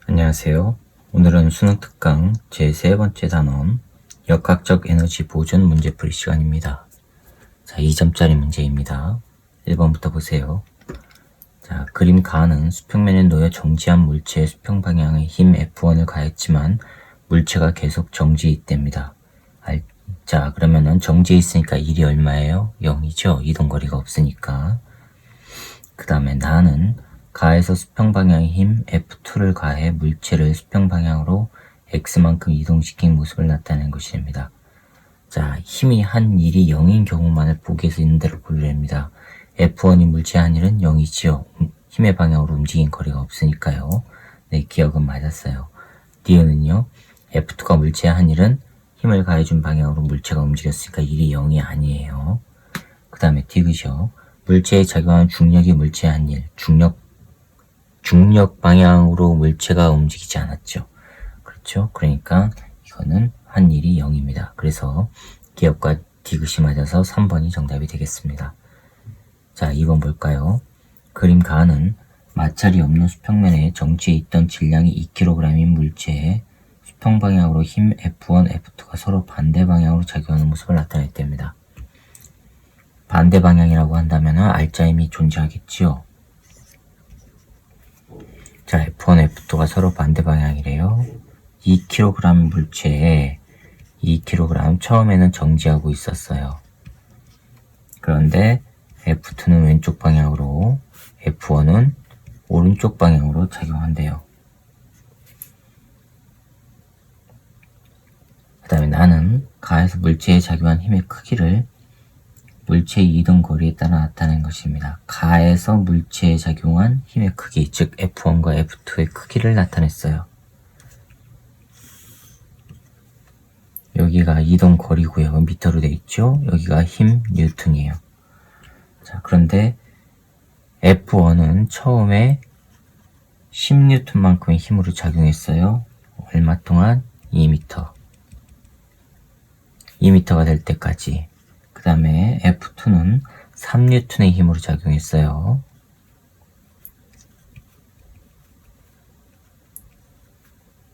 안녕하세요. 오늘은 수능 특강 제3번째 단원 역학적 에너지 보존 문제풀이 시간입니다. 자, 2점짜리 문제입니다. 1번부터 보세요. 자, 그림 가는 수평면에 놓여 정지한 물체의 수평 방향의 힘 F1을 가했지만 물체가 계속 정지해 있답니다. 자, 그러면은 정지해 있으니까 1이 얼마예요? 0이죠. 이동거리가 없으니까. 그 다음에 나는 가에서 수평 방향의 힘 F2를 가해 물체를 수평 방향으로 X만큼 이동시킨 모습을 나타내는 것입니다. 자, 힘이 한 1이 0인 경우만을 보기에서 있는 대로 고르랍니다. F1이 물체의 한 1은 0이지요. 힘의 방향으로 움직인 거리가 없으니까요. 네, 기억은 맞았어요. 니은은요, F2가 물체의 한 1은 힘을 가해준 방향으로 물체가 움직였으니까 1이 0이 아니에요. 그 다음에 디귿이요. 물체에 작용하는 중력이 물체의 한 1, 중력 방향으로 물체가 움직이지 않았죠. 그렇죠? 그러니까 이거는 한 1이 0입니다. 그래서 기억과 디귿이 맞아서 3번이 정답이 되겠습니다. 자, 2번 볼까요? 그림 가는 마찰이 없는 수평면에 정지해 있던 질량이 2kg인 물체에 수평 방향으로 힘 F1, F2가 서로 반대 방향으로 작용하는 모습을 나타냈답니다. 반대 방향이라고 한다면 알짜힘이 존재하겠지요. 자, F1, F2가 서로 반대 방향이래요. 2kg 물체에 2kg 처음에는 정지하고 있었어요. 그런데 F2는 왼쪽 방향으로, F1은 오른쪽 방향으로 작용한대요. 그 다음에 나는 가에서 물체에 작용한 힘의 크기를 물체의 이동 거리에 따라 나타낸 것입니다. 가에서 물체에 작용한 힘의 크기, 즉 F1과 F2의 크기를 나타냈어요. 여기가 이동 거리고요. 미터로 되어 있죠. 여기가 힘 뉴턴이에요. 자, 그런데 F1은 처음에 10뉴턴만큼의 힘으로 작용했어요. 얼마 동안? 2m. 2m가 될 때까지. 그 다음에 F2는 3뉴턴의 힘으로 작용했어요.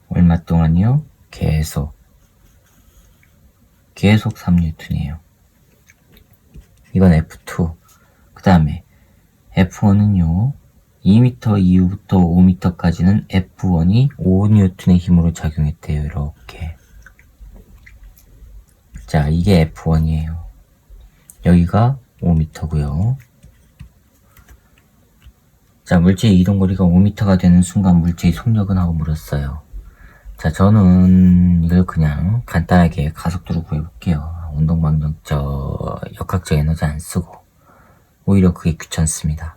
얼마 동안요? 계속 3뉴턴이에요. 이건 F2. 그 다음에 F1은요, 2m 이후부터 5m까지는 F1이 5뉴턴의 힘으로 작용했대요. 이렇게. 자, 이게 F1이에요. 여기가 5m고요. 자, 물체의 이동거리가 5m가 되는 순간 물체의 속력은 하고 물었어요. 자, 저는 이걸 그냥 간단하게 가속도로 구해볼게요. 역학적 에너지 안 쓰고. 오히려 그게 귀찮습니다.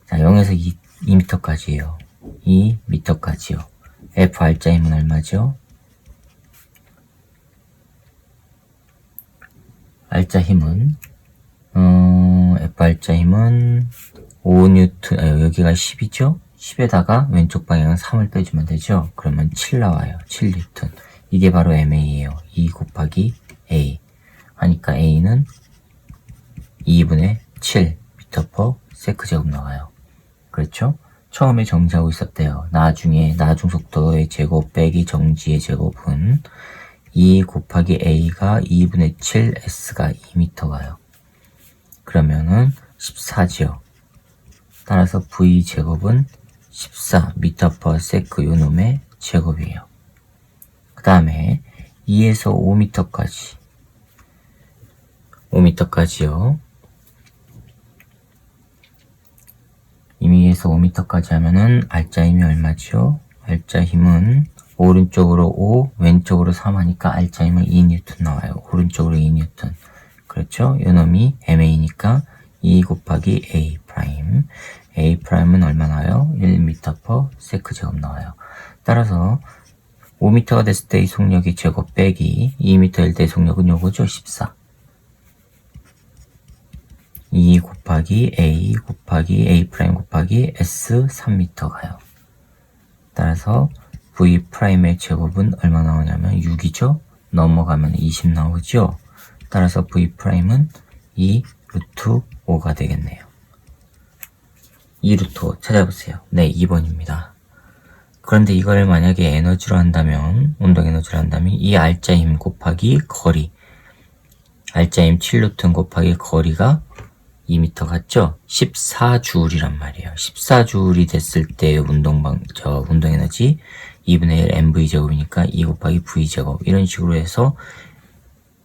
자, 0에서 2m까지예요. 2m까지요. F 알짜 힘은 얼마죠? 알짜 힘은 F 알짜 힘은 5뉴턴, 여기가 10이죠? 10에다가 왼쪽 방향은 3을 빼주면 되죠? 그러면 7 나와요. 7뉴턴. 이게 바로 MA예요. 2 곱하기 A. 하니까 A는 2분의 7 m/s 제곱 나와요. 그렇죠? 처음에 정지하고 있었대요. 나중에 나중 속도의 제곱 빼기 정지의 제곱은 2 곱하기 A가 2분의 7 S가 2m 가요. 그러면은 14지요. 따라서 V 제곱은 14 m/s 요놈의 제곱이에요. 그 다음에 2에서 5m까지 5m까지요. 2에서 5m까지 하면은 알짜 힘이 얼마죠? 알짜 힘은 오른쪽으로 5, 왼쪽으로 3 하니까 알짜 힘은 2뉴턴 나와요. 오른쪽으로 2뉴턴. 그렇죠? 요놈이 MA니까 2 곱하기 A 프라임. A 프라임은 얼마 나와요? 1m/s 제곱 나와요. 따라서 5m가 됐을 때의 속력이 제곱 빼기 2m일 때의 속력은 요거죠? 14. 2 곱하기 A 곱하기 A 프라임 곱하기 S 3m 가요. 따라서 V 프라임의 제곱은 얼마 나오냐면 6이죠? 넘어가면 20 나오죠? 따라서 V 프라임은 2 루트 5가 되겠네요. 2 루트 5 찾아보세요. 네, 2번입니다. 그런데 이걸 만약에 에너지로 한다면, 운동 에너지로 한다면 이 알짜 힘 곱하기 거리, 알짜 힘 7N 곱하기 거리가 2m 같죠? 14J이란 말이에요. 14J이 됐을 때 운동 에너지 2분의 1 mv제곱이니까 2 곱하기 v제곱 이런 식으로 해서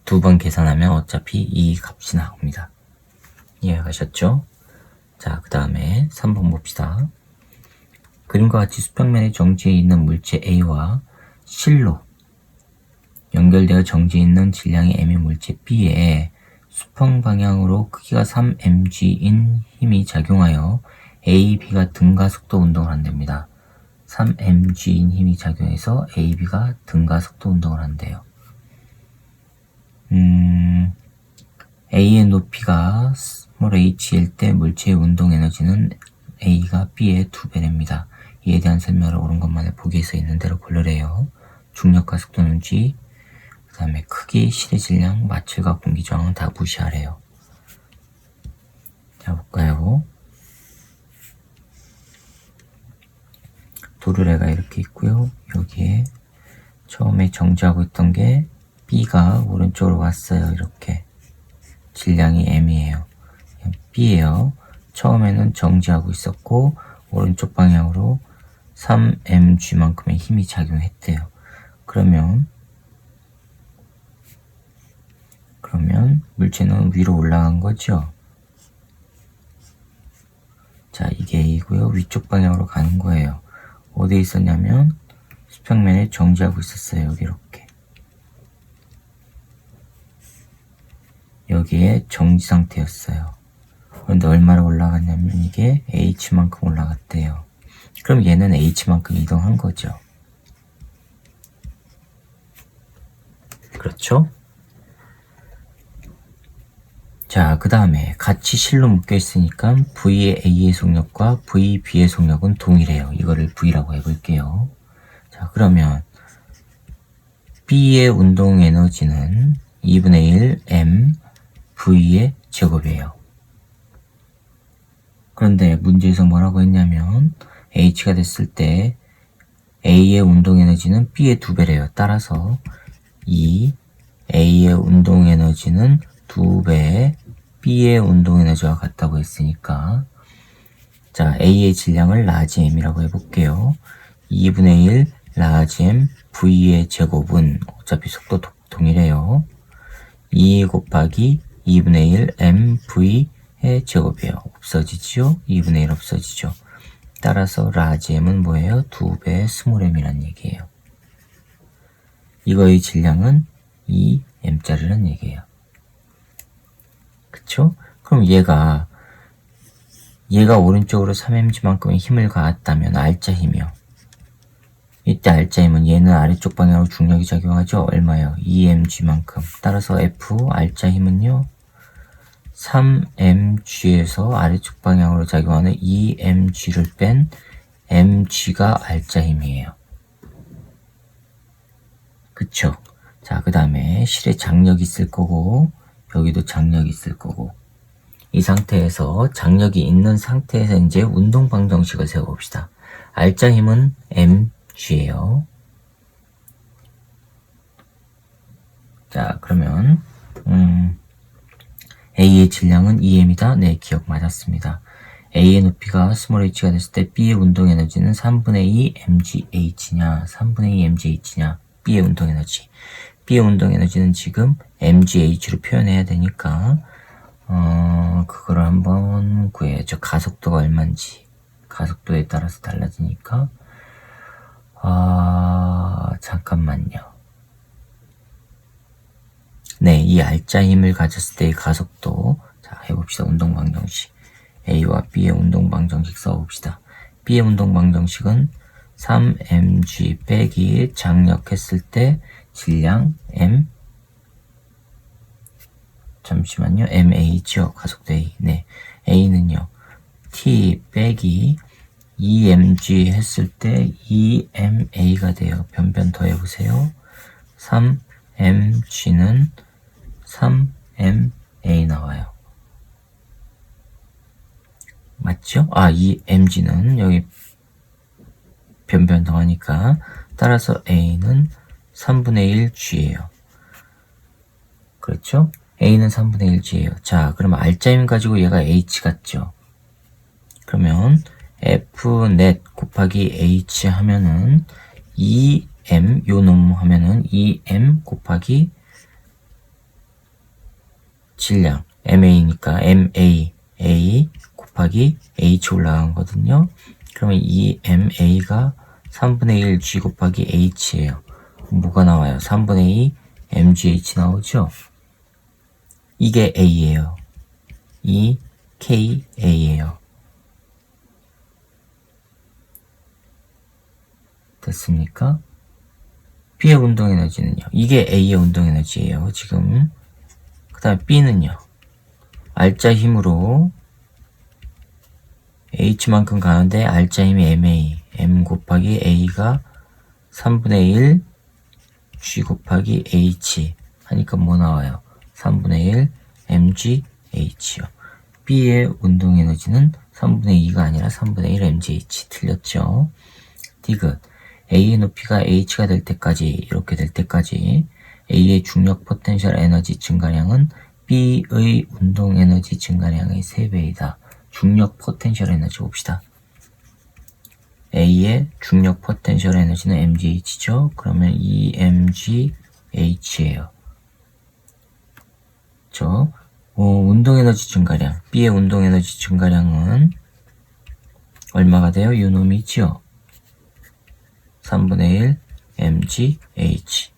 두 번 계산하면 어차피 이 값이 나옵니다. 이해가셨죠? 자, 그 다음에 3번 봅시다. 그림과 같이 수평면의 정지에 있는 물체 A와 실로 연결되어 정지에 있는 질량이 M의 물체 B에 수평 방향으로 크기가 3mg인 힘이 작용하여 A, B가 등가속도 운동을 한답니다. 3mg인 힘이 작용해서 A, B가 등가속도 운동을 한대요. A의 높이가 h일 때 물체의 운동 에너지는 A가 B의 2배랍니다. 이에 대한 설명을 옳은 것만을 보기에 써 있는 대로 고르래요. 중력과 속도는 G, 그 다음에 크기, 실의 질량, 마찰과 공기 저항은 다 무시하래요. 자, 볼까요? 도르래가 이렇게 있고요. 여기에 처음에 정지하고 있던 게 B가 오른쪽으로 왔어요. 이렇게. 질량이 M이에요. B예요. 처음에는 정지하고 있었고 오른쪽 방향으로 3mg만큼의 힘이 작용했대요. 그러면 물체는 위로 올라간 거죠. 자, 이게 A고요. 위쪽 방향으로 가는 거예요. 어디에 있었냐면 수평면에 정지하고 있었어요. 여기 이렇게. 여기에 정지 상태였어요. 그런데 얼마나 올라갔냐면 이게 h만큼 올라갔대요. 그럼 얘는 h만큼 이동한 거죠. 그렇죠? 자, 그 다음에 같이 실로 묶여 있으니까 V의 A의 속력과 V, B의 속력은 동일해요. 이거를 V라고 해볼게요. 자, 그러면 B의 운동 에너지는 2분의 1 m V의 제곱이에요. 그런데 문제에서 뭐라고 했냐면 H가 됐을 때 A의 운동 에너지는 B의 2배래요. 따라서 이 A의 운동 에너지는 2배의 B의 운동 에너지와 같다고 했으니까 자, A의 질량을 라지 M이라고 해볼게요. 2분의 1 라지 M V의 제곱은 어차피 속도 동일해요. 2 곱하기 2분의 1 MV의 제곱이에요. 없어지죠? 2분의 1 없어지죠? 따라서 라지 M은 뭐예요? 2배의 스몰 m이란 얘기예요. 이거의 질량은 2m짜리란 얘기예요. 그쵸? 그럼 얘가 오른쪽으로 3mg만큼의 힘을 가했다면 알짜 힘이요. 이때 알짜 힘은 얘는 아래쪽 방향으로 중력이 작용하죠? 얼마요? 2mg만큼. 따라서 F 알짜 힘은요? 3mg에서 아래쪽 방향으로 작용하는 2mg를 뺀 mg가 알짜 힘이에요. 그쵸? 자, 그 다음에 실에 장력이 있을 거고 여기도 장력이 있을 거고 이 상태에서 장력이 있는 상태에서 이제 운동 방정식을 세워봅시다. 알짜 힘은 mg예요. 자, 그러면 A의 질량은 2m이다. 네, 기억 맞았습니다. A의 높이가 스몰 h가 됐을 때 B의 운동 에너지는 3분의 2 mgh냐 3분의 2 mgh냐 B의 운동 에너지. B의 운동 에너지는 지금 mgh로 표현해야 되니까 그거를 한번 구해야죠. 가속도가 얼마인지. 가속도에 따라서 달라지니까 잠깐만요. 네, 이 알짜 힘을 가졌을 때의 가속도. 자, 해봅시다. 운동 방정식. A와 B의 운동 방정식 써봅시다. B의 운동 방정식은 3mg 빼기 장력했을 때 질량 m 잠시만요. ma죠. 가속도 A. 네. A는요. t 빼기 2mg 했을 때 2ma가 돼요. 변변 더해보세요. 3mg는 3ma 나와요. 맞죠? 이 mg는 여기 변동하니까. 따라서 A는 3분의 1 G예요. 그렇죠? A는 3분의 1 G예요. 자, 그러면 R자임 가지고 얘가 H 같죠? 그러면 F net 곱하기 H 하면은 2M 요 놈 하면은 2M 곱하기 질량 MA니까 MA A 곱하기 H 올라간 거거든요. 그러면 이 MA가 3분의 1 G 곱하기 H예요. 뭐가 나와요? 3분의 2 MGH 나오죠? 이게 A예요. 이 KA예요. 됐습니까? B의 운동 에너지는요. 이게 A의 운동 에너지예요. 지금. 그 다음에 B는요. R자 힘으로 H만큼 가는데 R자 힘이 MA, M 곱하기 A가 3분의 1 G 곱하기 H 하니까 뭐 나와요? 3분의 1 MGH요. B의 운동 에너지는 3분의 2가 아니라 3분의 1 MGH. 틀렸죠? 디귿. A의 높이가 H가 될 때까지, 이렇게 될 때까지 A의 중력 포텐셜 에너지 증가량은 B의 운동 에너지 증가량의 3배이다. 중력 포텐셜 에너지 봅시다. A의 중력 포텐셜 에너지는 MGH죠? 그러면 이 MGH예요. 운동 에너지 증가량. B의 운동 에너지 증가량은 얼마가 돼요? 요 놈이죠? 3분의 1 MGH.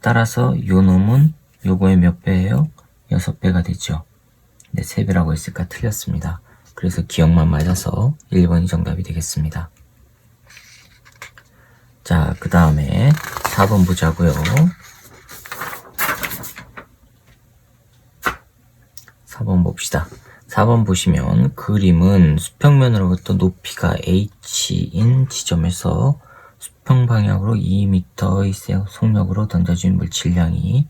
따라서 요 놈은 요거의 몇 배예요? 6배가 되죠. 근데 3배라고 했으니까 틀렸습니다. 그래서 기억만 맞아서 1번이 정답이 되겠습니다. 자, 그 다음에 4번 보자고요. 4번 봅시다. 4번 보시면 그림은 수평면으로부터 높이가 h인 지점에서 수평 방향으로 2m의 속력으로 던져진 물질량이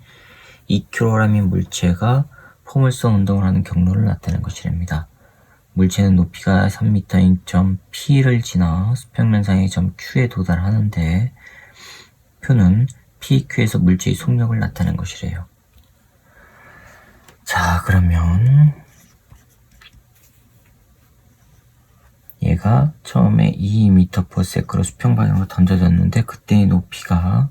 2kg인 물체가 포물선 운동을 하는 경로를 나타낸 것이랍니다. 물체는 높이가 3m인 점 P를 지나 수평면상의 점 Q에 도달하는데 표는 PQ에서 물체의 속력을 나타낸 것이래요. 자, 그러면 얘가 처음에 2m/s로 수평 방향으로 던져졌는데 그때의 높이가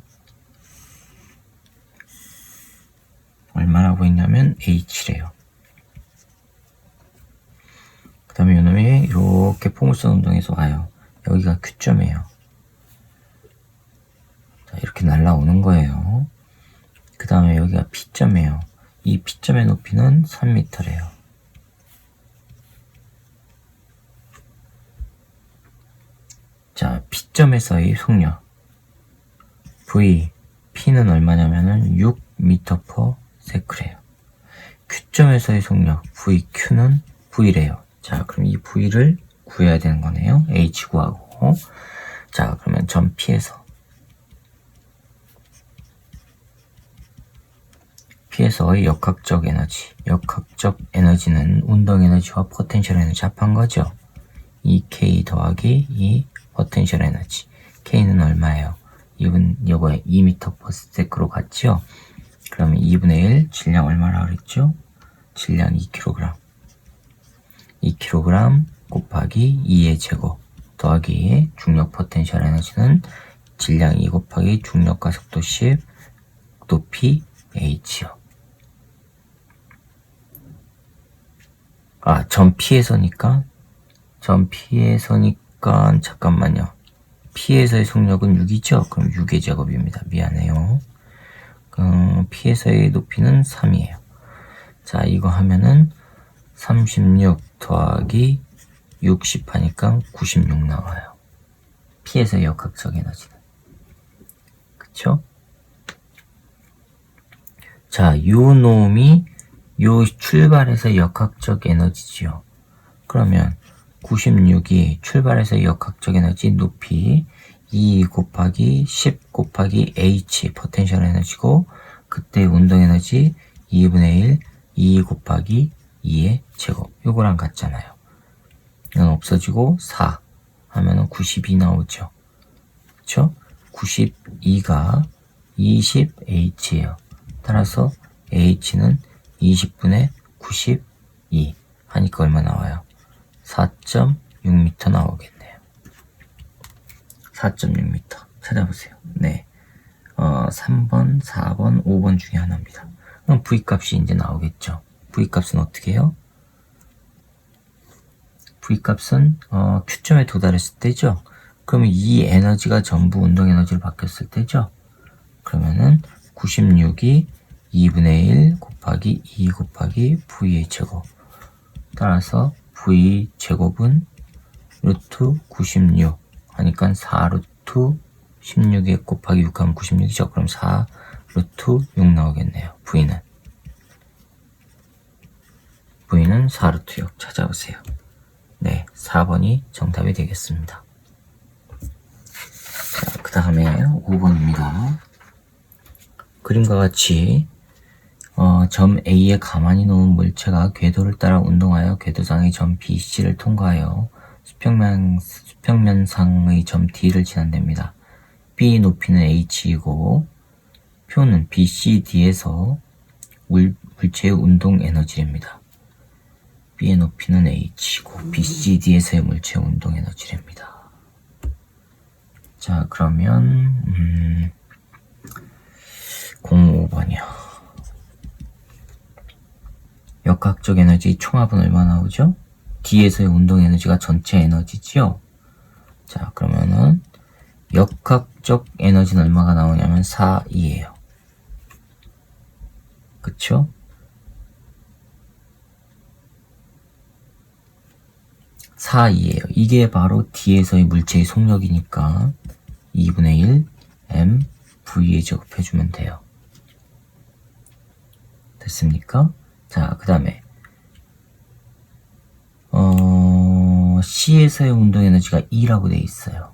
얼마라고 했냐면 h래요. 그 다음에 이놈이 이렇게 포물선 운동에서 와요. 여기가 Q점이에요. 자, 이렇게 날라오는 거예요. 그 다음에 여기가 P점이에요. 이 P점의 높이는 3m래요. 자, P점에서의 속력 V, P는 얼마냐면은 6m/s래요. Q점에서의 속력 VQ는 V래요. 자, 그럼 이 V를 구해야 되는 거네요. H 구하고. 자, 그러면 점 P에서의 역학적 에너지. 역학적 에너지는 운동 에너지와 포텐셜 에너지 합한 거죠. 이 K 더하기 이 포텐셜 에너지. K는 얼마예요? 요거에 2m/s로 갔죠? 그러면 2분의 1, 질량 얼마라 그랬죠? 질량 2kg. 2kg 곱하기 2의 제곱 더하기 중력 포텐셜 에너지는 질량 2 곱하기 중력 가속도 10 높이 h요. 점 P에서니까 잠깐만요. P에서의 속력은 6이죠? 그럼 6의 제곱입니다. 미안해요. P에서의 높이는 3이에요. 자, 이거 하면은 36 더하기 60 하니까 96 나와요. P에서의 역학적 에너지는. 그쵸? 자, 요 놈이 요 출발에서 역학적 에너지지요. 그러면 96이 출발에서 역학적 에너지 높이 2 곱하기 10 곱하기 H 포텐셜 에너지고 그때 운동 에너지 2분의 1 2 곱하기 2의 제곱 요거랑 같잖아요. 이건 없어지고 4 하면은 92 나오죠. 그쵸? 92가 20H예요. 따라서 H는 20분의 92 하니까 얼마 나와요? 4.6m 나오겠네요. 4.6m 찾아보세요. 네, 3번, 4번, 5번 중에 하나입니다. 그럼 V값이 이제 나오겠죠. V값은 어떻게 해요? V값은 Q점에 도달했을 때죠. 그러면 이 에너지가 전부 운동 에너지로 바뀌었을 때죠. 그러면은 96이 2분의 1 곱하기 2 곱하기 V의 제곱. 따라서 V 제곱은 루트 96 하니까 4 루트 16에 곱하기 6 하면 96이죠. 그럼 4 루트 6 나오겠네요. V는 4 루트 6 찾아보세요. 네, 4번이 정답이 되겠습니다. 자, 그 다음에 5번입니다. 그림과 같이 점 A에 가만히 놓은 물체가 궤도를 따라 운동하여 궤도상의 점 BC를 통과하여 수평면상의 점 D를 지난답니다. B 높이는 H이고 표는 BCD에서 물체의 운동 에너지랍니다. B의 높이는 H이고 BCD에서의 물체의 운동 에너지랍니다. 자, 그러면 05번이요. 역학적 에너지 총합은 얼마 나오죠? D에서의 운동 에너지가 전체 에너지지요? 자, 그러면은 역학적 에너지는 얼마가 나오냐면 4E예요. 그쵸? 4E예요. 이게 바로 D에서의 물체의 속력이니까 2분의 1 M V에 제곱해주면 돼요. 됐습니까? 자, 그 다음에 C에서의 운동 에너지가 E라고 되어 있어요.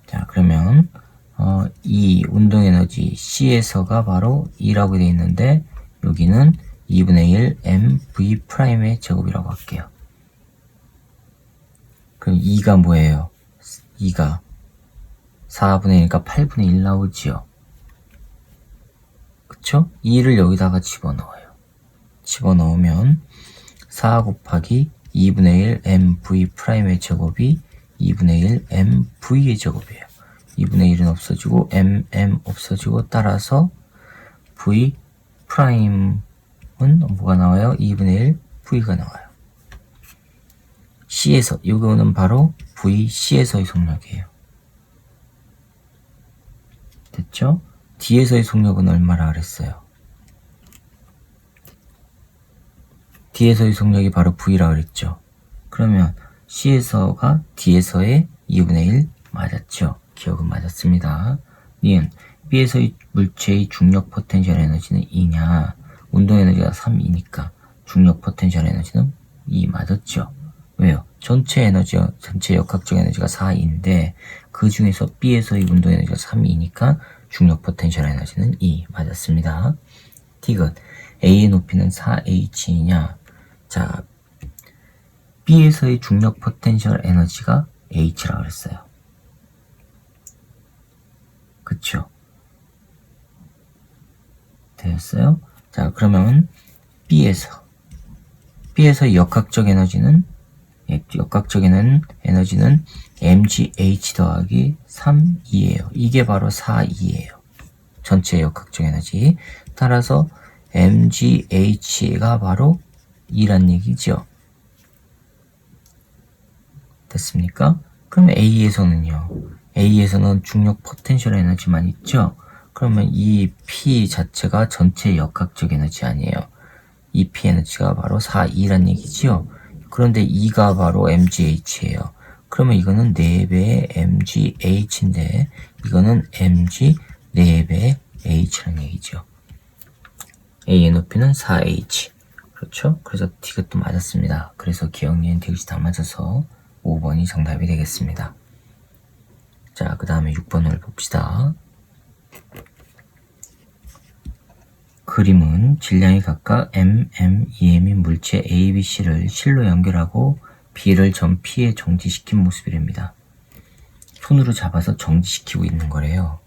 자, 그러면 이 운동 에너지 C에서가 바로 E라고 되어 있는데 여기는 2분의 1 mv'의 제곱이라고 할게요. 그럼 2가 뭐예요? 2가 4분의 1이니까 8분의 1 나오지요. 그쵸? 2를 여기다가 집어넣어요. 집어넣으면 4 곱하기 2분의 1 mv'의 제곱이 2분의 1 mv의 제곱이에요. 2분의 1은 없어지고 m 없어지고 따라서 v 프라임은 뭐가 나와요? 2분의 1 v가 나와요. C에서, 이거는 바로 VC에서의 속력이에요. 됐죠? D에서의 속력은 얼마라 그랬어요? D에서의 속력이 바로 V라 그랬죠? 그러면 C에서가 D에서의 2분의 1 맞았죠? 기억은 맞았습니다. 니은 B에서의 물체의 중력 포텐셜 에너지는 2냐? 운동 에너지가 3이니까 중력 포텐셜 에너지는 2 맞았죠? 왜요? 전체 역학적 에너지가 4인데 그 중에서 B에서의 운동 에너지가 3이니까 중력 포텐셜 에너지는 2 맞았습니다. 디귿 A의 높이는 4H이냐? 자, B에서의 중력 포텐셜 에너지가 H라 그랬어요. 그쵸? 되었어요? 자, 그러면 B에서의 역학적 에너지는 mgh 더하기 3E예요. 이게 바로 4E예요. 전체 역학적 에너지. 따라서 mgh가 바로 2란 얘기죠. 됐습니까? 그럼 A에서는 중력 포텐셜 에너지만 있죠? 그러면 이 P 자체가 전체 역학적 에너지 아니에요. 이 P 에너지가 바로 4E란 얘기지요. 그런데 E가 바로 mgh예요. 그러면 이거는 4배의 mgh인데 이거는 mg 4배의 h라는 얘기죠. A의 높이는 4h. 그렇죠? 그래서 디귿도 맞았습니다. 그래서 기억, 니은, 디귿이 다 맞아서 5번이 정답이 되겠습니다. 자, 그 다음에 6번을 봅시다. 그림은 질량이 각각 m, EM인 물체 A, B, C를 실로 연결하고 B를 점 P에 정지시킨 모습이랍니다. 손으로 잡아서 정지시키고 있는 거래요.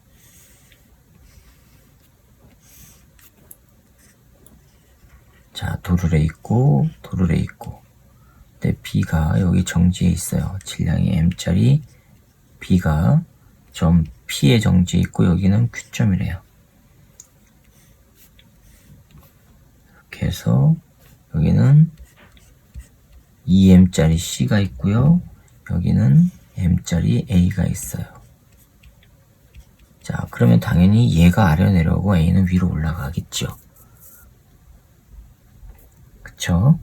자, 도르래 있고 도르래 있고, 근데 B가 여기 정지해 있어요. 질량이 M짜리 B가 점 P에 정지해 있고 여기는 Q점이래요. 이렇게 해서 여기는 2M짜리 C가 있고요. 여기는 M짜리 A가 있어요. 자, 그러면 당연히 얘가 아래로 내려오고 A는 위로 올라가겠죠. 그쵸?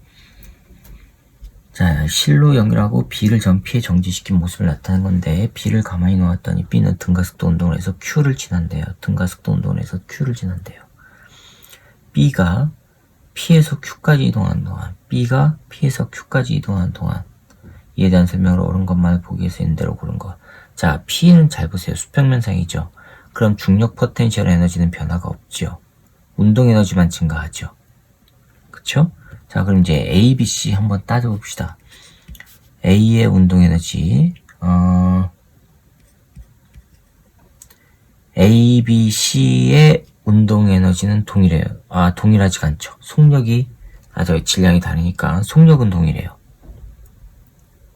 자, 실로 연결하고 B를 점 P에 정지시킨 모습을 나타낸 건데, B를 가만히 놓았더니 B는 등가속도 운동을 해서 Q를 지난대요. 등가속도 운동을 해서 Q를 지난대요. B가 P에서 Q까지 이동하는 동안, B가 P에서 Q까지 이동하는 동안, 이에 대한 설명을 옳은 것만을 보기 위해서 있는 대로 고른 것. 자, P는 잘 보세요. 수평면상이죠. 그럼 중력 포텐셜 에너지는 변화가 없죠. 운동 에너지만 증가하죠. 그쵸? 자, 그럼 이제 A, B, C 한번 따져봅시다. A의 운동 에너지, A, B, C의 운동 에너지는 동일해요. 동일하지가 않죠. 속력이, 질량이 다르니까 속력은 동일해요.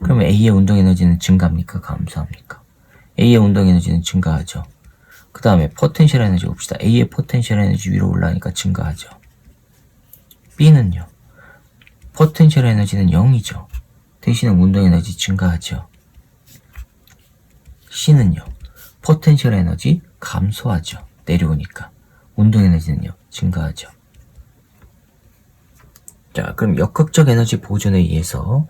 그러면 A의 운동 에너지는 증가합니까? 감소합니까? A의 운동 에너지는 증가하죠. 그 다음에 포텐셜 에너지 봅시다. A의 포텐셜 에너지 위로 올라가니까 증가하죠. B는요. 포텐셜 에너지는 0이죠. 대신에 운동 에너지 증가하죠. C는요. 포텐셜 에너지 감소하죠. 내려오니까. 운동 에너지는요. 증가하죠. 자, 그럼 역학적 에너지 보존에 의해서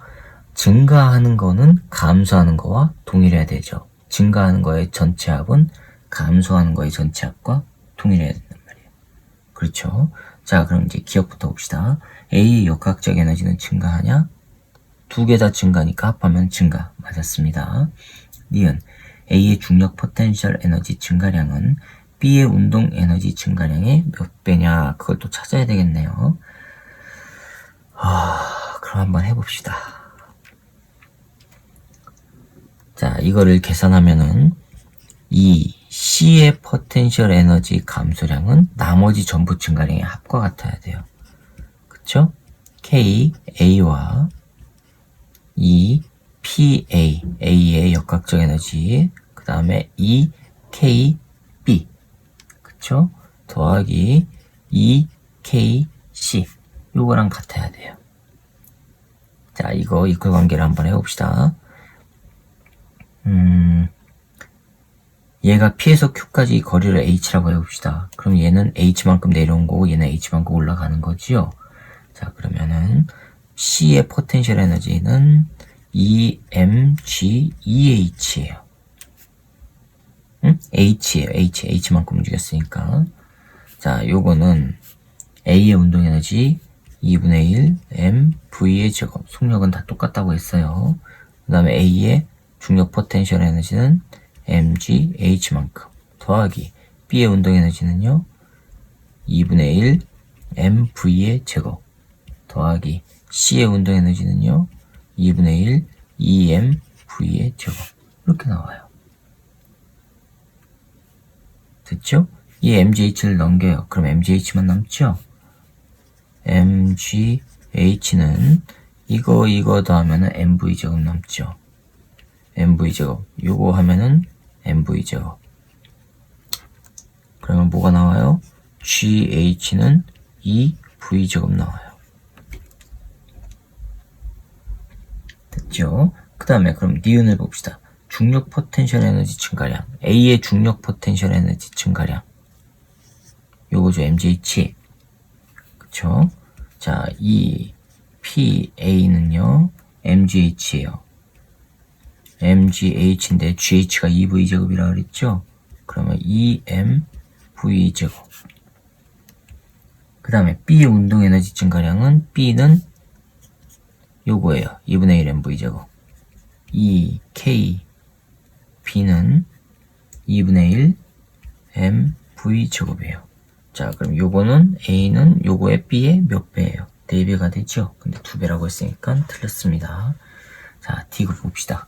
증가하는 거는 감소하는 거와 동일해야 되죠. 증가하는 거의 전체 합은 감소하는 거의 전체 합과 동일해야 된단 말이에요. 그렇죠? 자, 그럼 이제 기억부터 봅시다. A의 역학적 에너지는 증가하냐? 두 개 다 증가니까 합하면 증가. 맞았습니다. 니은 A의 중력 포텐셜 에너지 증가량은 B의 운동 에너지 증가량의 몇 배냐? 그걸 또 찾아야 되겠네요. 그럼 한번 해봅시다. 자, 이거를 계산하면은 이 C의 포텐셜 에너지 감소량은 나머지 전부 증가량의 합과 같아야 돼요. 그쵸? K, A와 E, PA, A의 역학적 에너지, 그 다음에 E, K, B, 그쵸? 더하기 E, K, C, 요거랑 같아야 돼요. 자, 이거 이퀄 관계를 한번 해봅시다. 얘가 P에서 Q까지 거리를 H라고 해봅시다. 그럼 얘는 H만큼 내려온 거고 얘는 H만큼 올라가는 거지요. 자, 그러면은 C의 포텐셜 에너지는 EmgEh예요. 응? H예요. H만큼 움직였으니까. 자, 요거는 A의 운동 에너지 2분의 1 mv의 제곱. 속력은 다 똑같다고 했어요. 그 다음에 A의 중력 포텐셜 에너지는 mgH만큼 더하기 B의 운동 에너지는요 2분의 1 mv의 제곱 더하기 C의 운동 에너지는요 2분의 1 EmV의 제곱. 이렇게 나와요. 됐죠? 이 mgh를 넘겨요. 그럼 mgh만 남죠? mgh는 이거 더하면은 mv제곱 남죠? mv제곱. 요거 하면은 mv제곱. 그러면 뭐가 나와요? GH는 2V제곱 나와요. 됐죠? 그 다음에 그럼 니은을 봅시다. 중력 포텐셜 에너지 증가량. A의 중력 포텐셜 에너지 증가량. 요거죠. MGH. 그쵸? 자, 이 PA는요. MGH예요. MGH인데 GH가 2V제곱이라 그랬죠? 그러면 2mV제곱. 그 다음에 B의 운동 에너지 증가량은 B는 요거예요. 2분의 1 mv제곱. 이 K B는 2분의 1 mv제곱이에요. 자, 그럼 요거는 A는 요거의 B의 몇 배예요? 4배가 되죠? 근데 2배라고 했으니까 틀렸습니다. 자, 디귿 봅시다.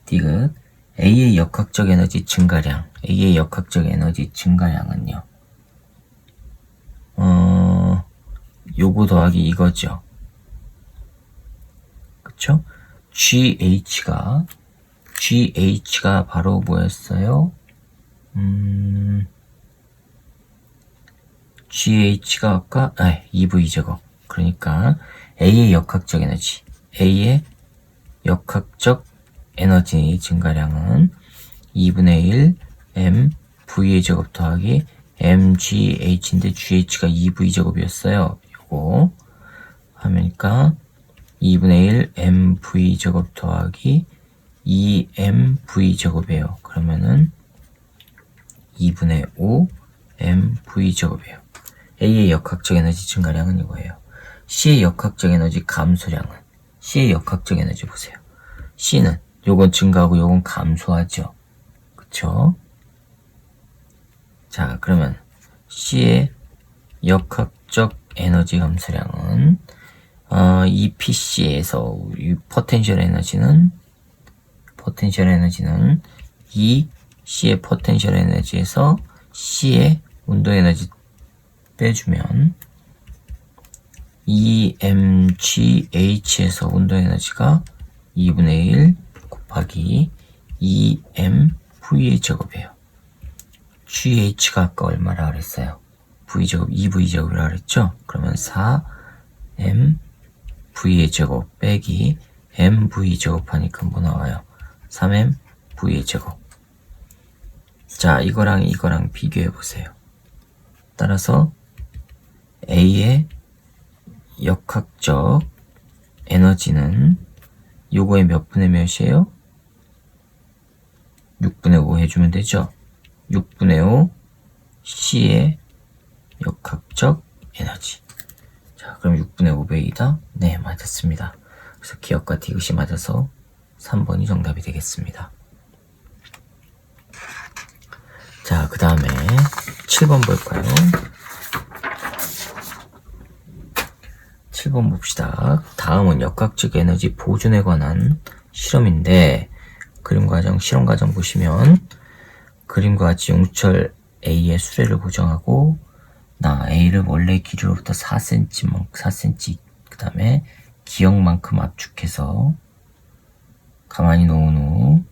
디귿 A의 역학적 에너지 증가량, A의 역학적 에너지 증가량은요. 요거 더하기 이거죠. 그쵸? GH가 바로 뭐였어요? GH가 아까 2V제곱. 그러니까 A의 역학적 에너지 증가량은 2분의 1 m V의 제곱 더하기 mGH인데 GH가 2V제곱이었어요. 요거 하니까 2분의 1 mV 제곱 더하기 2mV 제곱이에요. 그러면은 2분의 5 mV 제곱이에요. A의 역학적 에너지 증가량은 이거예요. C의 역학적 에너지 감소량은, C의 역학적 에너지 보세요. C는 요건 증가하고 요건 감소하죠. 그쵸? 자, 그러면 C의 역학적 에너지 감소량은 이 PC에서 이 포텐셜 에너지는 이 C의 포텐셜 에너지에서 C의 운동 에너지 빼주면 EMGH에서 운동 에너지가 2분의 1 곱하기 2mV의 제곱이에요. GH가 아까 얼마라 그랬어요? V제곱, 2V제곱이라 그랬죠? 그러면 4mV의 제곱 빼기 mV 제곱하니까 뭐 나와요? 3mV의 제곱. 자, 이거랑 비교해 보세요. 따라서 A의 역학적 에너지는 요거의 몇 분의 몇이에요? 6분의 5 해주면 되죠? 6분의 5 C의 역학적 에너지. 자, 그럼 6분의 5배이다? 네, 맞았습니다. 그래서 기억과 디귿이 맞아서 3번이 정답이 되겠습니다. 자, 그 다음에 7번 볼까요? 7번 봅시다. 다음은 역학적 에너지 보존에 관한 실험인데, 실험 과정 보시면 그림과 같이 용철 A의 수레를 고정하고 A를 원래 길이로부터 4cm 그 다음에 기역만큼 압축해서 가만히 놓은 후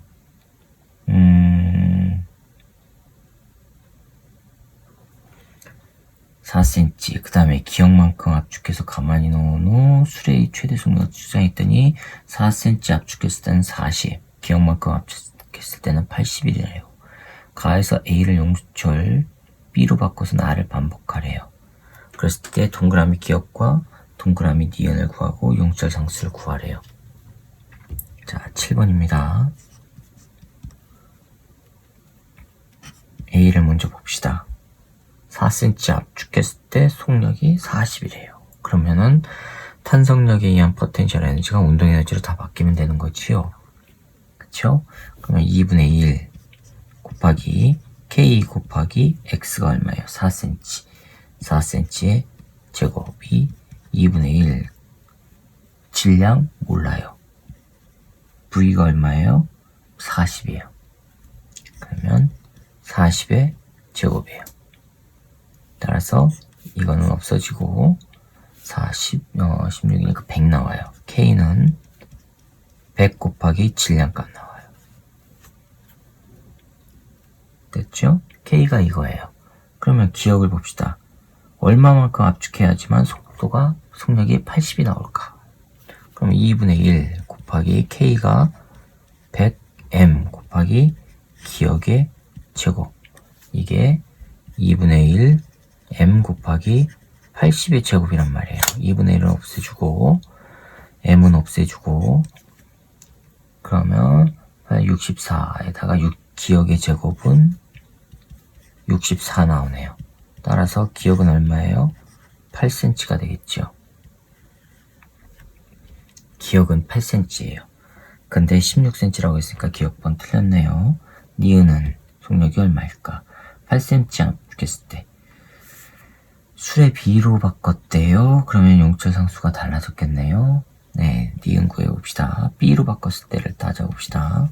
4cm 그 다음에 기역만큼 압축해서 가만히 놓은 후 수레의 최대 속력을 측정했더니 4cm 압축했을 때는 40, 기역만큼 압축했을 때는 80이래요. 가에서 A를 용철 B로 바꿔서 R을 반복하래요. 그랬을 때 동그라미 기역과 동그라미 니은을 구하고 용철 상수를 구하래요. 자, 7번입니다. A를 먼저 봅시다. 4cm 압축했을 때 속력이 40이래요. 그러면은 탄성력에 의한 포텐셜 에너지가 운동 에너지로 다 바뀌면 되는 거지요. 그쵸? 그러면 2분의 1 곱하기 K 곱하기 X가 얼마예요? 4cm. 4cm의 제곱이 2분의 1. 질량 몰라요. V가 얼마예요? 40이에요. 그러면 40의 제곱이에요. 따라서 이거는 없어지고 16이니까 100 나와요. K는 100 곱하기 질량값 나와요. 됐죠? K가 이거예요. 그러면 기억을 봅시다. 얼마만큼 압축해야지만 속력이 80이 나올까? 그럼 2분의 1 곱하기 K가 100M 곱하기 기억의 제곱. 이게 2분의 1 M 곱하기 80의 제곱이란 말이에요. 2분의 1은 없애주고 M은 없애주고 그러면 64에다가 기억의 제곱은 64 나오네요. 따라서 기억은 얼마예요? 8cm가 되겠죠. 기억은 8cm예요. 근데 16cm라고 했으니까 기억번 틀렸네요. 니은은 속력이 얼마일까? 8cm 압축했을 때 수의 B로 바꿨대요. 그러면 용철 상수가 달라졌겠네요. 네, 니은 구해봅시다. B로 바꿨을 때를 따져봅시다.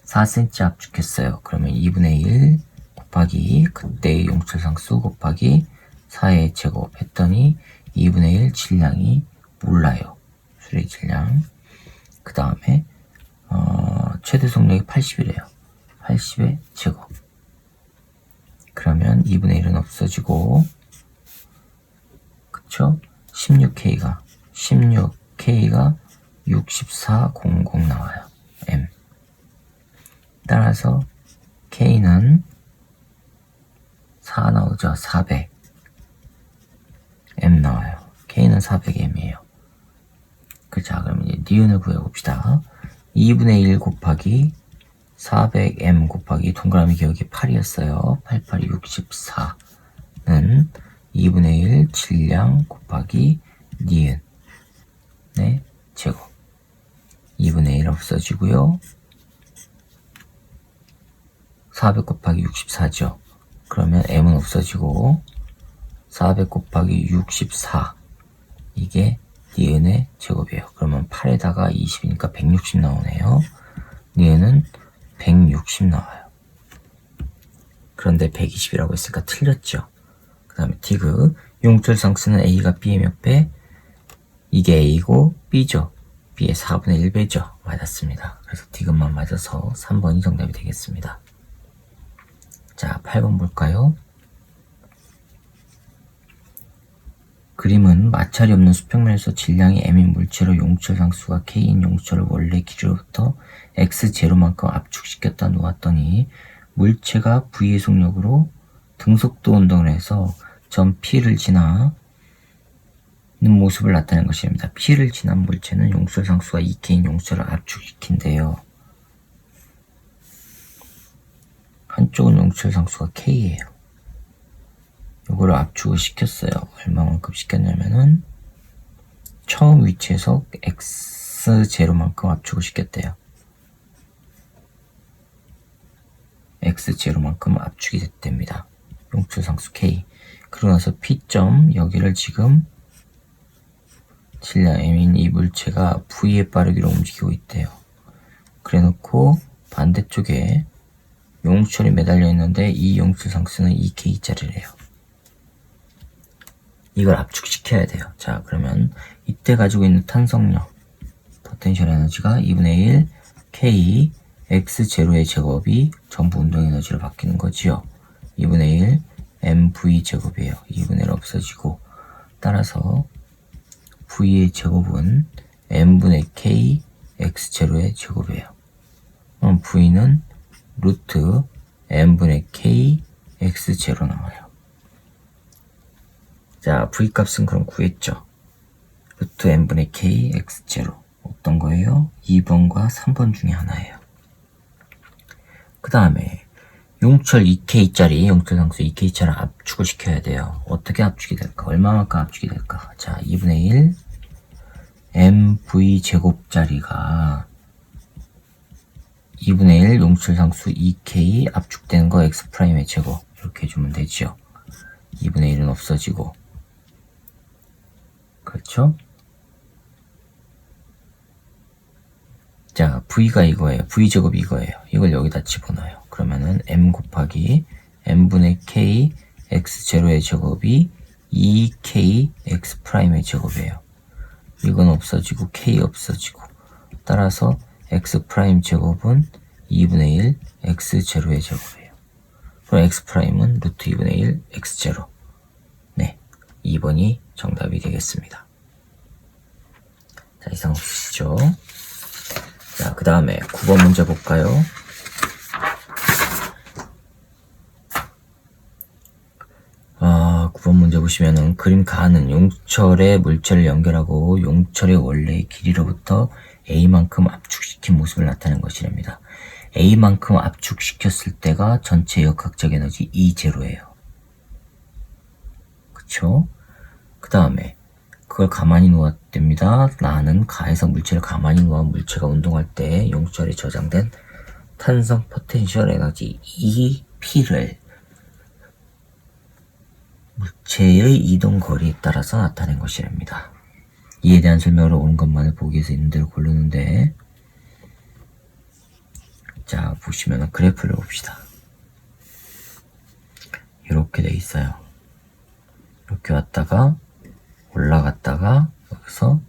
4cm 압축했어요. 그러면 2분의 1 곱하기 그때의 용철상수 곱하기 4의 제곱 했더니 2분의 1 질량이 몰라요. 수레 질량. 그 다음에 최대 속력이 80이래요. 80의 제곱. 그러면 2분의 1은 없어지고, 그쵸? 16K가 6400 나와요. M. 따라서 K는 4 나오죠. 400. M 나와요. K는 400M이에요. 자, 그럼 이제 니은을 구해봅시다. 2분의 1 곱하기 400M 곱하기 동그라미 기억이 8이었어요. 88이 64는 2분의 1 질량 곱하기 니은 네 제곱. 2분의 1 없어지고요. 400 곱하기 64죠. 그러면 M은 없어지고 400 곱하기 64 이게 니은의 제곱이에요. 그러면 8에다가 20이니까 160 나오네요. 니은은 160 나와요. 그런데 120이라고 했으니까 틀렸죠. 그 다음에 디귿. 용철상수는 A가 B의 몇 배? 이게 A고 B죠. B의 4분의 1배죠. 맞았습니다. 그래서 디귿만 맞아서 3번이 정답이 되겠습니다. 자, 8번 볼까요? 그림은 마찰이 없는 수평면에서 질량이 M인 물체로 용철상수가 K인 용철을 원래 길이로부터 X0만큼 압축시켰다 놓았더니 물체가 V의 속력으로 등속도 운동을 해서 점 P를 지나는 모습을 나타낸 것입니다. P를 지난 물체는 용철상수가 2K인 용철을 압축시킨대요. 한쪽은 용철상수가 K예요. 요거를 압축을 시켰어요. 얼마만큼 시켰냐면은 처음 위치에서 X0만큼 압축을 시켰대요. X0만큼 압축이 됐답니다. 용철상수 K. 그러고 나서 P점 여기를 지금 질량 M인 이 물체가 V의 빠르기로 움직이고 있대요. 그래 놓고 반대쪽에 용철이 매달려 있는데 이 용철상수는 2K짜리래요. 이걸 압축시켜야 돼요. 자, 그러면 이때 가지고 있는 탄성력, 포텐셜 에너지가 2분의 1 K X0의 제곱이 전부 운동 에너지로 바뀌는 거지요. 2분의 1 MV 제곱이에요. 2분의 1 없어지고, 따라서 V의 제곱은 M분의 K X0의 제곱이에요. 그럼 V는 루트 M분의 K X0 나와요. 자, V 값은 그럼 구했죠. 루트 M분의 K X0 어떤 거예요? 2번과 3번 중에 하나예요. 그 다음에 용철 2K짜리 용철상수 2K짜리 압축을 시켜야 돼요. 어떻게 압축이 될까? 얼마만큼 압축이 될까? 자, 2분의 1 MV 제곱짜리가 2분의 1 용철상수 2K 압축되는 거 X'의 제곱 이렇게 해주면 되지요. 2분의 1은 없어지고, 그렇죠? 자, V가 이거예요. V제곱이 이거예요. 이걸 여기다 집어넣어요. 그러면은 M 곱하기 M분의 K X0의 제곱이 2K X'의 제곱이에요. 이건 없어지고 K 없어지고, 따라서 X' 제곱은 2분의 1 X0의 제곱이에요. 그럼 X'은 루트 2분의 1 X0. 네, 2번이 정답이 되겠습니다. 자, 이상 없으시죠? 자, 그 다음에 9번 문제 볼까요? 아, 9번 문제 보시면은 그림 가는 용철에 물체를 연결하고 용철의 원래의 길이로부터 A만큼 압축시킨 모습을 나타낸 것이랍니다. A만큼 압축시켰을 때가 전체 역학적 에너지 E0예요. 그쵸? 그 다음에 그걸 가만히 놓았답니다. 나는 가에서 물체를 가만히 놓아 물체가 운동할 때 용철에 저장된 탄성 포텐셜 에너지 EP를 물체의 이동 거리에 따라서 나타낸 것이랍니다. 이에 대한 설명을 온 것만을 보기 위해서 있는 대로 고르는데, 자, 보시면 그래프를 봅시다. 이렇게 돼 있어요. 이렇게 왔다가 올라갔다가 여기서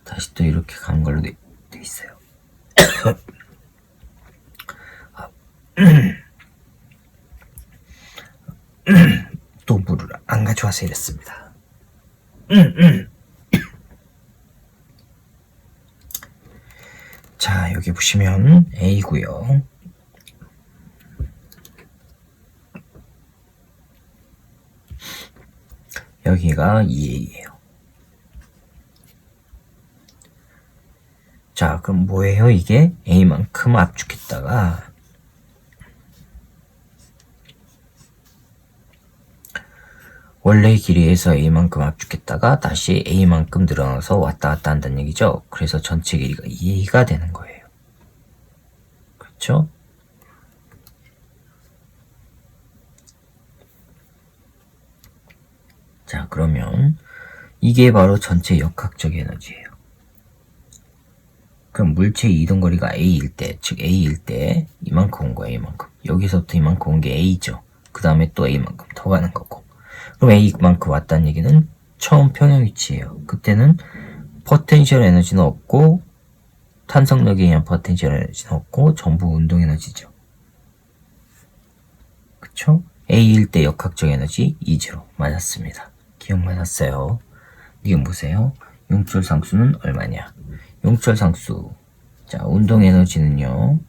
다시 또 이렇게 가는 걸로 돼 있어요. 또 물을 안 가져와서 이랬습니다. 자, 여기 보시면 A고요. 여기가 2A예요. 자, 그럼 뭐예요? 이게 A만큼 압축했다가 원래의 길이에서 A만큼 압축했다가 다시 A만큼 늘어나서 왔다 갔다 한다는 얘기죠. 그래서 전체 길이가 2A가 되는 거예요. 그렇죠? 자, 그러면 이게 바로 전체 역학적 에너지예요. 그럼 물체의 이동거리가 A일 때, 즉 A일 때 이만큼 온 거예요. 이만큼. 여기서부터 이만큼 온 게 A죠. 그 다음에 또 A만큼 더 가는 거고. 그럼 A만큼 왔다는 얘기는 처음 평형 위치예요. 그때는 포텐셜 에너지는 없고 탄성력에 의한 포텐셜 에너지는 없고 전부 운동 에너지죠. 그쵸? A일 때 역학적 에너지 E0 맞았습니다. 기억 맞았어요. 니은 보세요. 용철 상수는 얼마냐? 용철 상수. 자, 운동 에너지는요.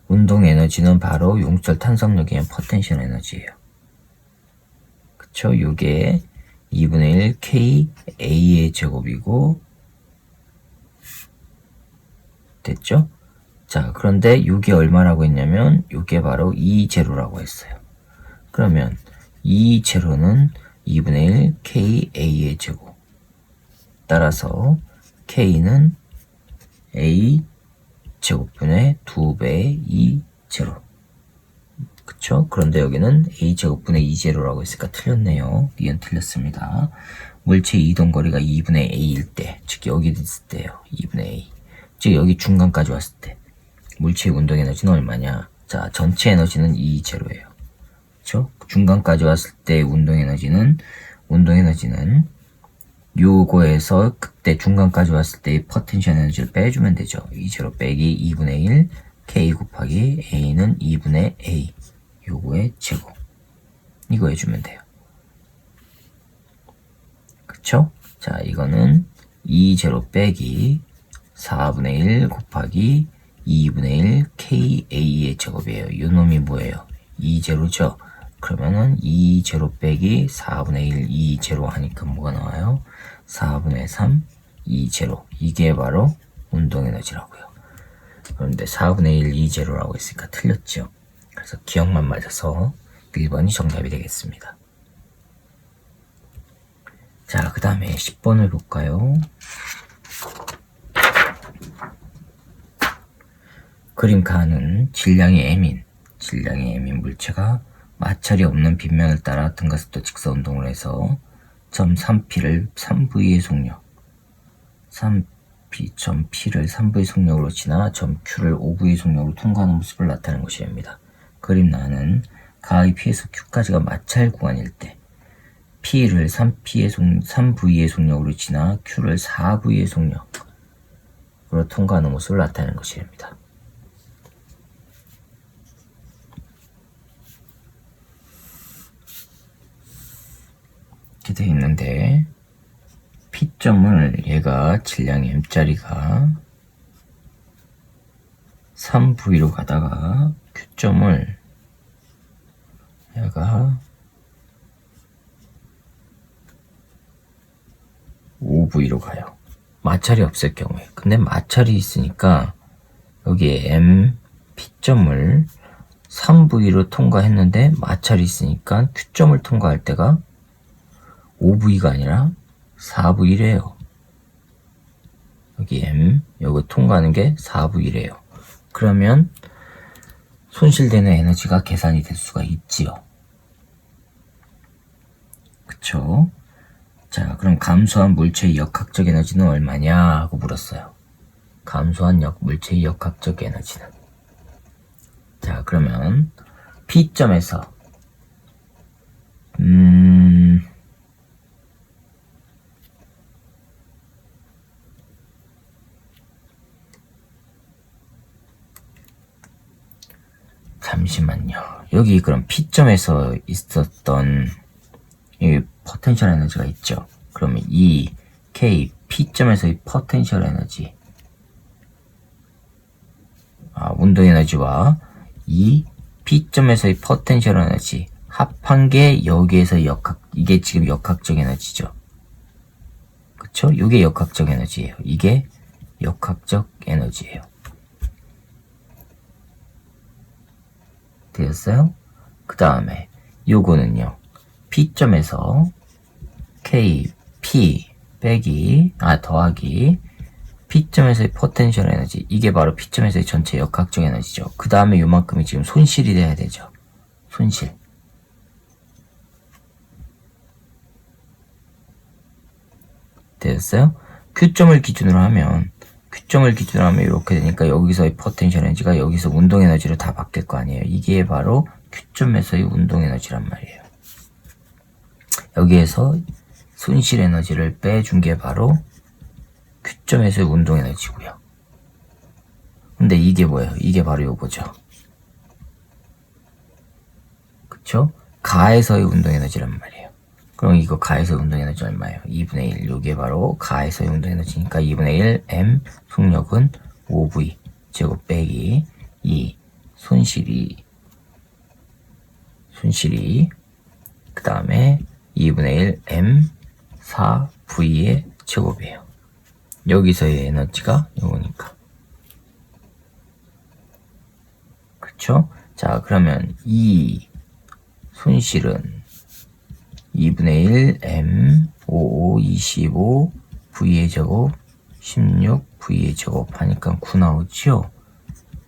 운동 에너지는 바로 용철 탄성력에 의한 포텐셜 에너지예요. 그쵸? 요게 2분의 1 K A의 제곱이고 됐죠? 자, 그런데 요게 얼마라고 했냐면 요게 바로 2제로라고 했어요. 그러면 2제로는 2분의 1 K A의 제곱. 따라서 K는 A 제곱분의 2배의 2제로. 그쵸? 그런데 여기는 A 제곱분의 2제로라고 했으니까 틀렸네요. 니은 틀렸습니다. 물체의 이동거리가 2분의 A일 때, 즉 여기 있을 때요. 2분의 A. 즉 여기 중간까지 왔을 때 물체의 운동 에너지는 얼마냐? 자, 전체 에너지는 2제로예요. 그쵸? 중간까지 왔을 때 운동 에너지는 요거에서 그때 중간까지 왔을 때의 포텐셜 에너지를 빼주면 되죠. 2제로 빼기 2분의 1 K 곱하기 A는 2분의 A 요거의 제곱 이거 해주면 돼요. 그쵸? 자, 이거는 2제로 빼기 4분의 1 곱하기 2분의 1 KA의 제곱이에요. 요 놈이 뭐예요? 2제로죠? 그러면은 2제로 빼기 4분의 1 2제로 하니까 뭐가 나와요? 4분의 3 2제로. 이게 바로 운동에너지라고요. 그런데 4분의 1 2제로라고 했으니까 틀렸죠. 그래서 기억만 맞아서 1번이 정답이 되겠습니다. 자, 그 다음에 10번을 볼까요? 그림 칸은 질량이 M인 물체가 마찰이 없는 빗면을 따라 등가속도 직사 운동을 해서 점 3P를 3V의 속력, 3P, 점 P를 3V의 속력으로 지나 점 Q를 5V의 속력으로 통과하는 모습을 나타내는 것입니다. 그림 나는 가의 P에서 Q까지가 마찰 구간일 때 P를 3V의 속력으로 지나 Q를 4V의 속력으로 통과하는 모습을 나타내는 것입니다. 이렇게 되어 있는데 P점을 얘가 질량이 M짜리가 3V로 가다가 Q점을 얘가 5V로 가요. 마찰이 없을 경우에. 근데 마찰이 있으니까 여기에 M, P점을 3V로 통과했는데 마찰이 있으니까 Q점을 통과할 때가 5V가 아니라 4V래요. 여기 M, 여기 통과하는 게 4V래요. 그러면 손실되는 에너지가 계산이 될 수가 있지요. 그쵸? 자, 그럼 감소한 물체의 역학적 에너지는 얼마냐 하고 물었어요. 감소한 물체의 역학적 에너지는. 자, 그러면 P점에서 잠시만요. 여기 그럼 P점에서 있었던 이 포텐셜 에너지가 있죠. 그러면 이 K P점에서의 포텐셜 에너지, 운동 에너지와 이 P점에서의 포텐셜 에너지 합한 게 여기에서 이게 지금 역학적 에너지죠. 그쵸? 이게 역학적 에너지예요. 이게 역학적 에너지예요. 되었어요? 그 다음에 요거는요. P점에서 K, P 더하기 P점에서의 포텐셜 에너지, 이게 바로 P점에서의 전체 역학적 에너지죠. 그 다음에 요만큼이 지금 손실이 돼야 되죠. 손실. 되었어요? Q점을 기준으로 하면 이렇게 되니까 여기서의 포텐셜 에너지가 여기서 운동 에너지로 다 바뀔 거 아니에요. 이게 바로 Q점에서의 운동 에너지란 말이에요. 여기에서 손실 에너지를 빼준 게 바로 Q점에서의 운동 에너지고요. 근데 이게 뭐예요? 이게 바로 요거죠. 그쵸? 가에서의 운동 에너지란 말이에요. 그럼 이거 가에서의 운동 에너지 얼마예요? 2분의 1. 요게 바로 가에서의 운동 에너지니까 2분의 1 M 속력은 5V 제곱 빼기 2 손실이 그 다음에 2분의 1 M 4V의 제곱이에요. 여기서의 에너지가 요거니까. 그렇죠? 자, 그러면 이 손실은 2분의 1 M 55 25 V의 제곱 16 V의 제곱 하니까 9 나오죠?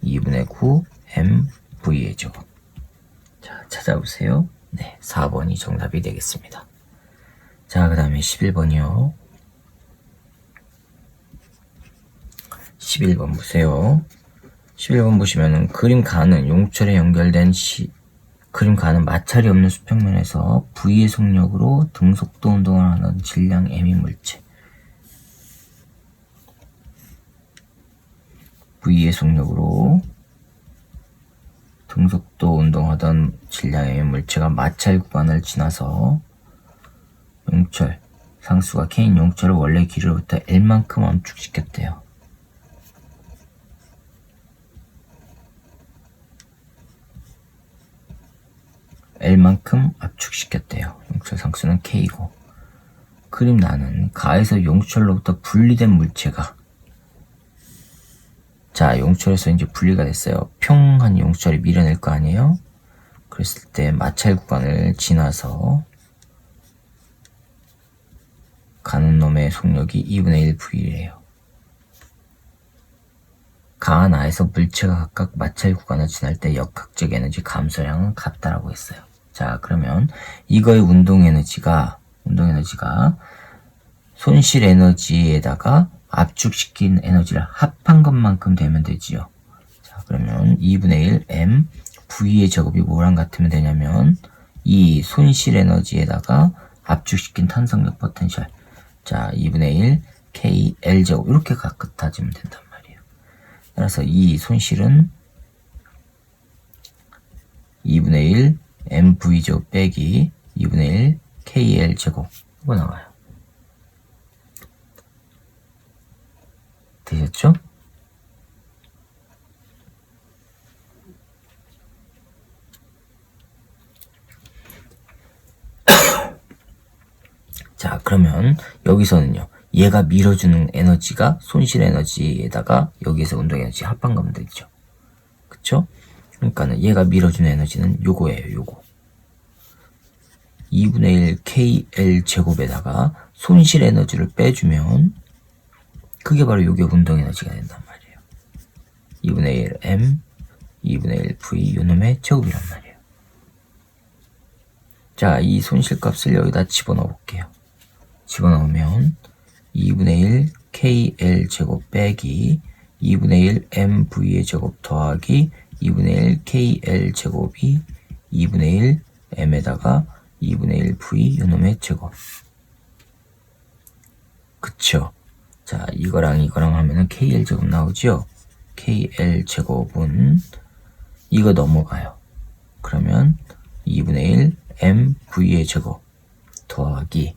2분의 9 M V의 제곱. 자, 찾아보세요. 네, 4번이 정답이 되겠습니다. 자, 그 다음에 11번이요. 11번 보세요. 11번 보시면은 그림 가는 용철에 연결된 그림 가는 마찰이 없는 수평면에서 V의 속력으로 등속도 운동을 하는 질량 M의 물체. V의 속력으로 등속도 운동하던 질량 M의 물체가 마찰 구간을 지나서 용철, 상수가 K인 용철을 원래 길이로부터 L만큼 압축시켰대요. L만큼 압축시켰대요. 용철 상수는 K이고, 그림 나는 가에서 용철로부터 분리된 물체가, 자, 용철에서 이제 분리가 됐어요. 평한 용철이 밀어낼 거 아니에요? 그랬을 때 마찰 구간을 지나서 가는 놈의 속력이 2분의 1V래요. 가 나에서 물체가 각각 마찰 구간을 지날 때 역학적 에너지 감소량은 같다라고 했어요. 자, 그러면 이거의 운동 에너지가 손실 에너지에다가 압축시킨 에너지를 합한 것만큼 되면 되지요. 자, 그러면 2분의 1 M V의 제곱이 뭐랑 같으면 되냐면 이 손실 에너지에다가 압축시킨 탄성력 포텐셜, 자, 2분의 1 K L 제곱, 이렇게 같아지면 된단 말이에요. 따라서 이 손실은 2분의 1 MV 제곱 빼기 2분의 1 KL 제곱, 이거 나와요. 되셨죠? 자, 그러면 여기서는요, 얘가 밀어주는 에너지가 손실 에너지에다가 여기에서 운동 에너지 합한 거면 되죠. 그쵸? 그러니까는 얘가 밀어주는 에너지는 요거예요, 요거. 2분의 1 KL 제곱에다가 손실 에너지를 빼주면 그게 바로 요게 운동 에너지가 된단 말이에요. 2분의 1 M, 2분의 1 V, 요놈의 제곱이란 말이에요. 자, 이 손실값을 여기다 집어넣어 볼게요. 집어넣으면 2분의 1 KL 제곱 빼기 2분의 1 MV의 제곱 더하기 2분의 1 KL 제곱이 2분의 1 M에다가 2분의 1 V 요놈의 제곱. 그쵸? 자, 이거랑 하면은 KL 제곱 나오죠? KL 제곱은 이거 넘어가요. 그러면 2분의 1 MV의 제곱 더하기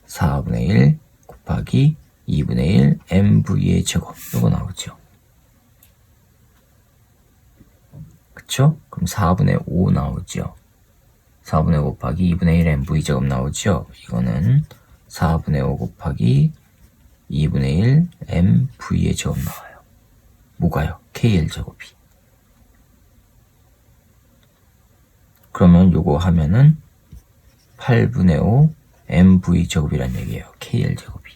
4분의 1 곱하기 2분의 1 MV의 제곱. 이거 나오죠? 그쵸? 그럼 4분의 5 나오죠? 4분의 5 곱하기 2분의 1 MV 제곱 나오죠? 이거는 4분의 5 곱하기 2분의 1 MV의 제곱 나와요. 뭐가요? KL 제곱이. 그러면 요거 하면은 8분의 5 MV 제곱이란 얘기예요. KL 제곱이.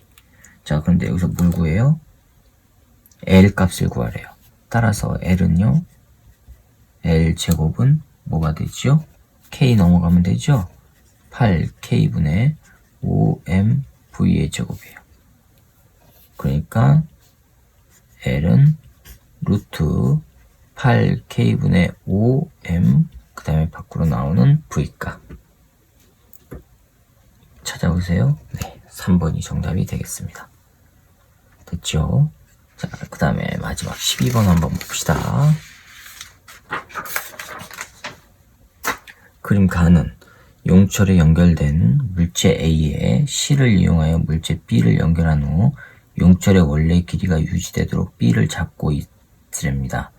자, 그런데 여기서 뭘 구해요? L 값을 구하래요. 따라서 L은요, L 제곱은 뭐가 되죠? K 넘어가면 되죠? 8K분의 5MV의 제곱이에요. 그러니까 L은 루트 8K분의 5M 그 다음에 밖으로 나오는 V값 찾아보세요. 네, 3번이 정답이 되겠습니다. 됐죠? 자, 그 다음에 마지막 12번 한번 봅시다. 그림 가는 용철에 연결된 물체 A에 C를 이용하여 물체 B를 연결한 후 용철의 원래 길이가 유지되도록 B를 잡고 있으랍니다.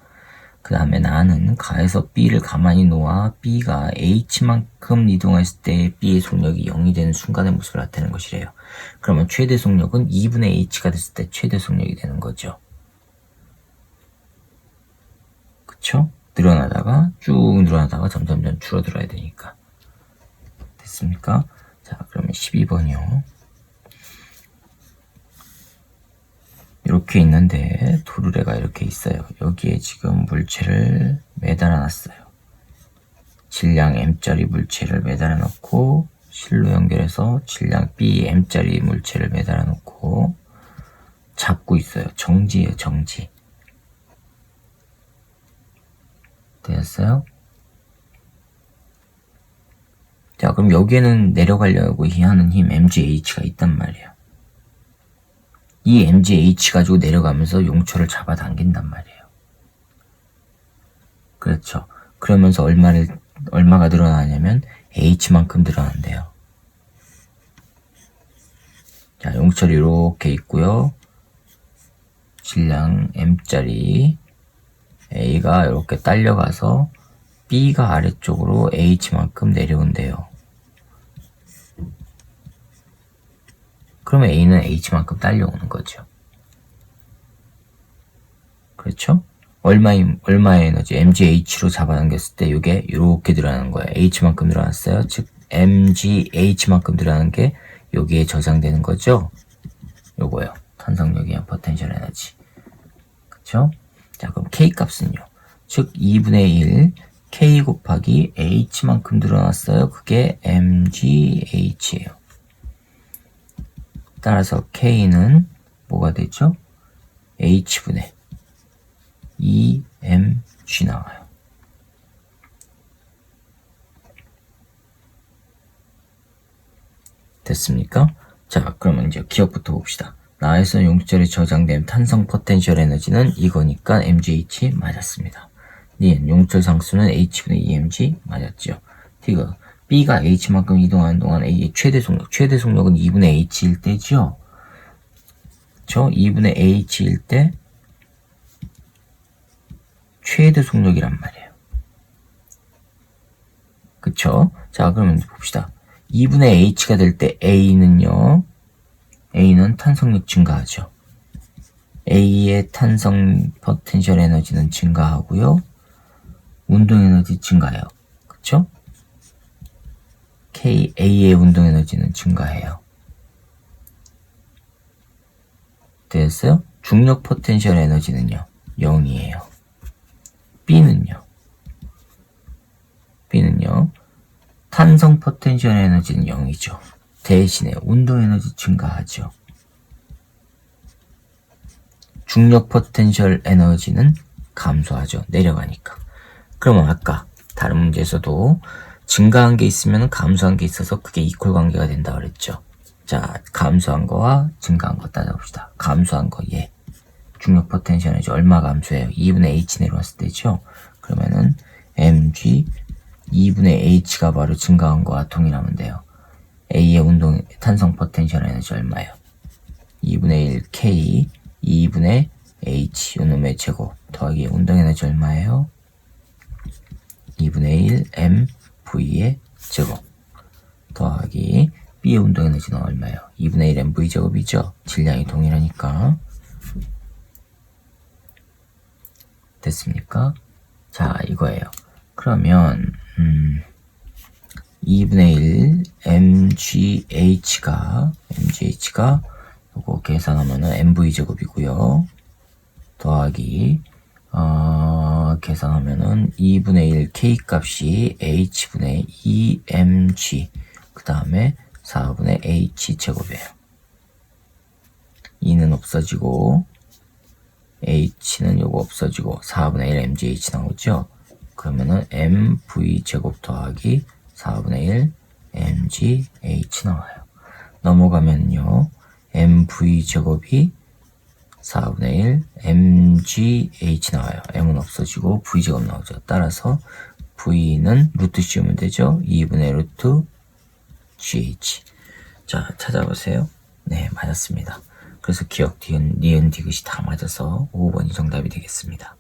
그 다음에 나는 가에서 B를 가만히 놓아 B가 H만큼 이동했을 때 B의 속력이 0이 되는 순간의 모습을 나타내는 것이래요. 그러면 최대 속력은 2분의 H가 됐을 때 최대 속력이 되는 거죠. 그쵸? 늘어나다가 쭉 늘어나다가 점점점 줄어들어야 되니까. 됐습니까? 자, 그러면 12번이요. 이렇게 있는데 도르래가 이렇게 있어요. 여기에 지금 물체를 매달아 놨어요. 질량 M짜리 물체를 매달아 놓고 실로 연결해서 질량 B M짜리 물체를 매달아 놓고 잡고 있어요. 정지예요, 정지. 되었어요? 자, 그럼 여기에는 내려가려고 하는 힘 MGH가 있단 말이에요. 이 MGH 가지고 내려가면서 용철을 잡아당긴단 말이에요. 그렇죠. 그러면서 얼마가 늘어나냐면 H만큼 늘어난대요. 자, 용철이 이렇게 있고요. 질량 M짜리 A가 이렇게 딸려가서 B가 아래쪽으로 H만큼 내려온대요. 그러면 A는 H만큼 딸려오는 거죠. 그렇죠? 얼마의 에너지? MGH로 잡아당겼을 때 이게 이렇게 늘어나는 거예요. H만큼 늘어났어요. 즉 MGH만큼 늘어나는 게 여기에 저장되는 거죠. 요거요. 탄성력에 의한 포텐셜 에너지. 그렇죠? 자, 그럼 K 값은요. 즉 2분의 1 K 곱하기 H만큼 늘어났어요. 그게 MGH예요. 따라서 K는 뭐가 되죠? H분의 2mg 나와요. 됐습니까? 자, 그러면 이제 기억부터 봅시다. 나에서 용철에 저장된 탄성 포텐셜 에너지는 이거니까 MGH 맞았습니다. 니은 용철 상수는 H분의 2mg 맞았죠. 디귿 B가 H만큼 이동하는 동안 A의 최대 속력은 2분의 H일 때죠. 그쵸? 2분의 H일 때 최대 속력이란 말이에요. 그쵸? 자, 그러면 봅시다. 2분의 H가 될 때 A는요. A는 탄성력 증가하죠. A의 탄성 포텐셜 에너지는 증가하고요. 운동 에너지 증가해요. 그쵸? A의 운동 에너지는 증가해요. 됐어요? 중력 포텐셜 에너지는요. 0이에요. B는요. 탄성 포텐셜 에너지는 0이죠. 대신에 운동에너지 증가하죠. 중력 포텐셜 에너지는 감소하죠. 내려가니까. 그러면 아까 다른 문제에서도 증가한 게 있으면 감소한 게 있어서 그게 이퀄 관계가 된다 그랬죠. 자, 감소한 거와 증가한 거 따져봅시다. 감소한 거, 중력 포텐셜 에너지 얼마 감소해요? 2분의 h 내려왔을 때죠. 그러면은 mg 2분의 h가 바로 증가한 거와 동일하면 돼요. A의 운동 탄성 포텐셜 에너지 얼마예요? 2분의 1 K 2분의 H 요놈의 제곱 더하기 운동 에너지 얼마예요? 2분의 1 M V의 제곱 더하기 B의 운동 에너지는 얼마예요? 2분의 1 MV 제곱이죠? 질량이 동일하니까. 됐습니까? 자, 이거예요. 그러면 2분의 1 MGH가 요거 계산하면은 MV 제곱이고요. 더하기 계산하면은 2분의 1 K 값이 H분의 2mg 그 다음에 4분의 H 제곱이에요. 2는 없어지고 H는 요거 없어지고 4분의 1 MGH 나오죠. 그러면은 MV 제곱 더하기 4분의 1 MGH 나와요. 넘어가면요 MV 제곱이 4분의 1 MGH 나와요. M은 없어지고 V 제곱 나오죠. 따라서 V는 루트 씌우면 되죠. 2분의 루트 GH. 자, 찾아보세요. 네, 맞았습니다. 그래서 기억, 니은, 디귿이 다 맞아서 5번이 정답이 되겠습니다.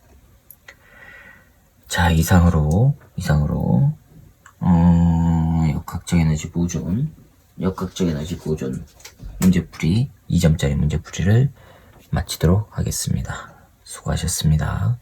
자, 이상으로 역학적 에너지 보존 문제풀이 2점짜리 문제풀이를 마치도록 하겠습니다. 수고하셨습니다.